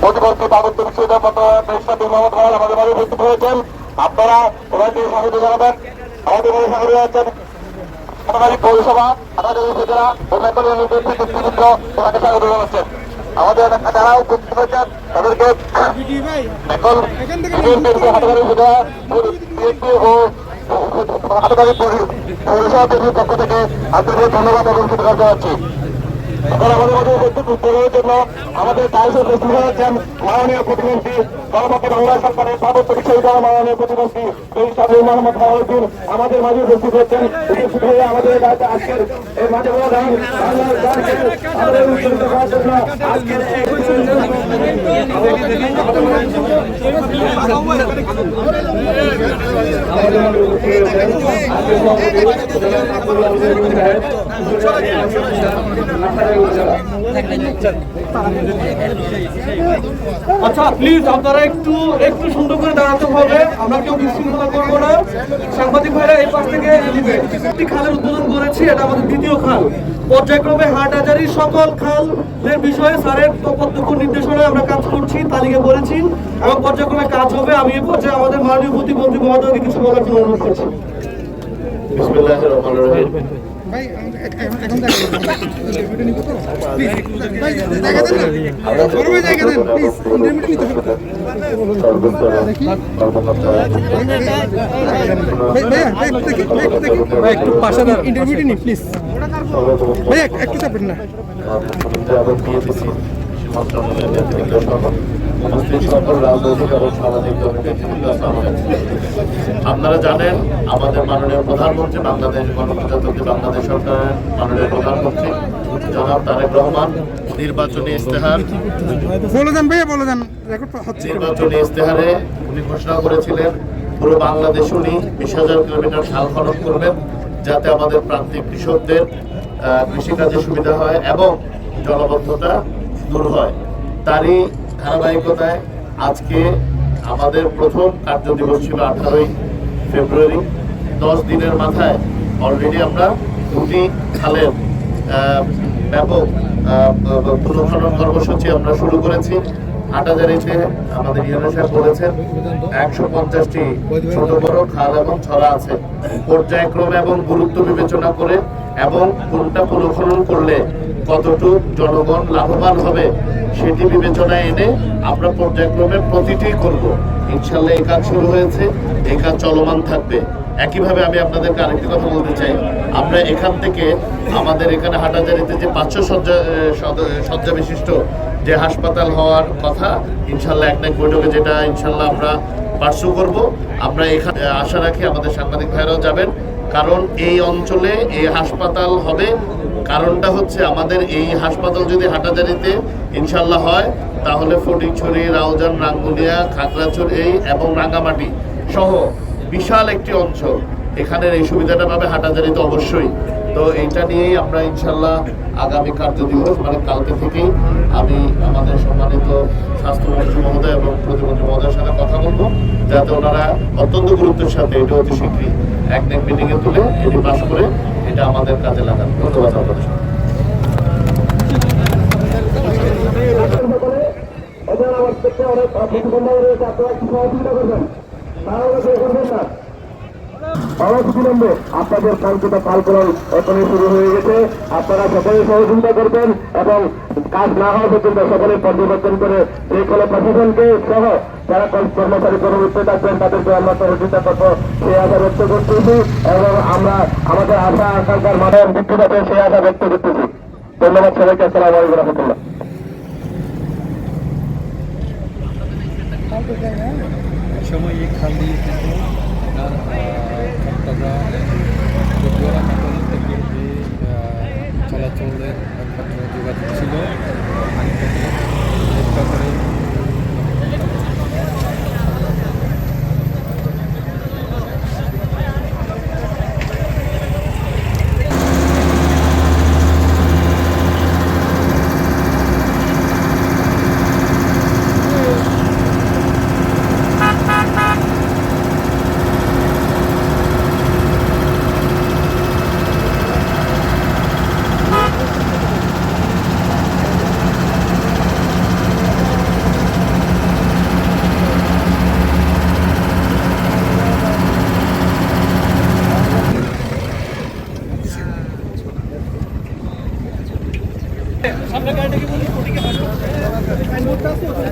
প্রতিবন্ধী পার্বত্য বিশ্ববিদ্যালয় প্রেসিডেন্ট মোহাম্মদ রাহুল আমাদের মাঝে উপস্থিত হয়েছেন। আপনারা ওনাকে স্বাগত জানাবেন। আমাদের মাঝে স্বাগত জানাচ্ছেন হাটাজারি পৌরসভা, হাটাজারি উপজেলা ও মেকল ইউনিটের নেতৃবৃন্দ ওনাকে স্বাগত জানাচ্ছেন। আমাদের যারা উপস্থিত হয়েছেন তাদেরকে মেকল হাটাজারি উপজেলা বিএনপি ও হাটাজারি পৌরসভা বিএনপির পক্ষ থেকে আন্তরিক ধন্যবাদ অবস্থিত করতে যাচ্ছি। এখন আমাদের মধ্যে উপস্থিত উত্তরের জন্য আমাদের দায়িত্ব উপস্থিত হয়েছেন মাননীয় প্রতিমন্ত্রী গণপতি বাংলা সরকারের পার্বত্য বিশ্ববিদ্যালয় মাননীয় প্রতিমন্ত্রী মোহাম্মদ রাহুল আমাদের মাঝে উপস্থিত হচ্ছেন। উপস্থিত হয়ে আমাদের আজকের এই মাঝে আমাদের উৎসাহিত করার জন্য আজকের আচ্ছা প্লিজ আপনারা একটু একটু সুন্দর করে দাঁড়াতে হবে, আমরা কেউ বিশৃঙ্খলা করবো না। সাংবাদিক ভাইরা এই পাশ থেকে দিবে। একটি খালের উদ্বোধন করেছি, এটা আমাদের দ্বিতীয় খাল। পর্যায়ক্রমে হাটহাজারীর সকল খালের বিষয়ে স্যারের প্রত্যক্ষ নির্দেশনায় আমরা কাজ করছি, তালিকা করেছি এবং পর্যায়ক্রমে কাজ হবে। আমি এই পর্যায়ে আমাদের মাননীয় প্রতিমন্ত্রী মহোদয়কে কিছু বলার জন্য অনুরোধ করছি। বিসমিল্লাহির রহমানির রহিম। একটু পাশে ইন্টারভিউ নি প্লিজ ভাই, একটু চাপেন না। আপনারা জানেন আমাদের মাননীয় প্রধানমন্ত্রী বাংলাদেশ গণপ্রজাতন্ত্রী বাংলাদেশ সরকারের মাননীয় প্রধানমন্ত্রী জনাব তারেক রহমান নির্বাচনী ইস্তেহার নির্বাচনী ইস্তেহারে উনি ঘোষণা করেছিলেন পুরো বাংলাদেশে উনি 20,000 কিলোমিটার খাল খনন করবেন, যাতে আমাদের প্রান্তিক কৃষকদের কৃষিকাজে সুবিধা হয় এবং জলাবদ্ধতা দূর হয়। তারই ধারাবাহিকতায় আজকে আমাদের প্রথম কার্য দিবস ছিল 18ই ফেব্রুয়ারি। 10 দিনের মাথায় অলরেডি আমরা দুটি খালের ব্যাপক পুনঃখনন কর্মসূচি আমরা শুরু করেছি। হাটহাজারীতে আমাদের ইউনো সাহেব বলেছেন 150টি ছোট বড় খাল এবং ছড়া আছে। পর্যায়ক্রমে এবং গুরুত্ব বিবেচনা করে এবং কোনটা পুনঃখনন করলে কতটুকু জনগণ লাভবান হবে সেটি বিবেচনায় এনে আমরা পর্যায়ক্রমে প্রতিটি করব। ইনশাল্লাহ এই কাজ শুরু হয়েছে, এই কাজ চলমান থাকবে। একইভাবে আমি আপনাদেরকে আরেকটি কথা বলতে চাই, আমরা এখান থেকে আমাদের এখানে হাটহাজারীতে যে 500 শয্যা বিশিষ্ট যে হাসপাতাল হওয়ার কথা, ইনশাল্লাহ এক বৈঠকে যেটা ইনশাল্লাহ আমরা পার্সু করব। আমরা এখানে আশা রাখি আমাদের সাংবাদিক ভাইরাও যাবেন, কারণ এই অঞ্চলে এই হাসপাতাল হবে। কারণটা হচ্ছে আমাদের এই হাসপাতাল যদি হাটহাজারীতে ইনশাল্লাহ হয় তাহলে ফটিকছড়ি, রাউজান, রাঙ্গুনিয়া, খাগড়াছড়ি এবং রাঙ্গামাটি সহ বিশাল একটি অঞ্চল এখানের এই সুবিধাটা পাবে হাটহাজারীতে অবশ্যই। তো এইটা নিয়েই আমরা ইনশাল্লাহ আগামী কার্য দিবস মানে কালকে থেকেই আমি আমাদের সম্মানিত স্বাস্থ্যমন্ত্রী মহোদয় এবং প্রতিমন্ত্রী মহোদয়ের সাথে কথা বলবো, যাতে ওনারা অত্যন্ত গুরুত্বের সাথে এটা অতি শীঘ্রই একদিন মিটিংয়ে তুলে এটি পাস করে এটা আমাদের কাজে লাগান। ধন্যবাদ আপনাদের। আপনাদের কাঙ্ক্ষিত কালকলন এখনই শুরু হয়ে গেছে। আপনারা সকলে সহযোগিতা করবেন এবং কাজ না হওয়া পর্যন্ত সকলে পর্যবেক্ষণ করে যে কোনো প্রশাসনকে সহ যারা কর্মচারী কর্মরত থাকবেন তাদেরকে আমরা সহযোগিতা করবো সেই আশা ব্যক্ত করতেছি এবং আমরা আমাদের আশা আকাঙ্ক্ষার মাধ্যমে বৃদ্ধি পাবে সেই আশা ব্যক্ত করতেছি। ধন্যবাদ সবাইকে। আসসালামু আলাইকুম রহমতুল্লাহ। সময় এই খাল দিয়ে থেকে যে চলাচলের একমাত্র যোগাযোগ ছিল সামনে গাড়িটা কি বলি ওদিকে সাইনবোর্ডটা আছে ওখানে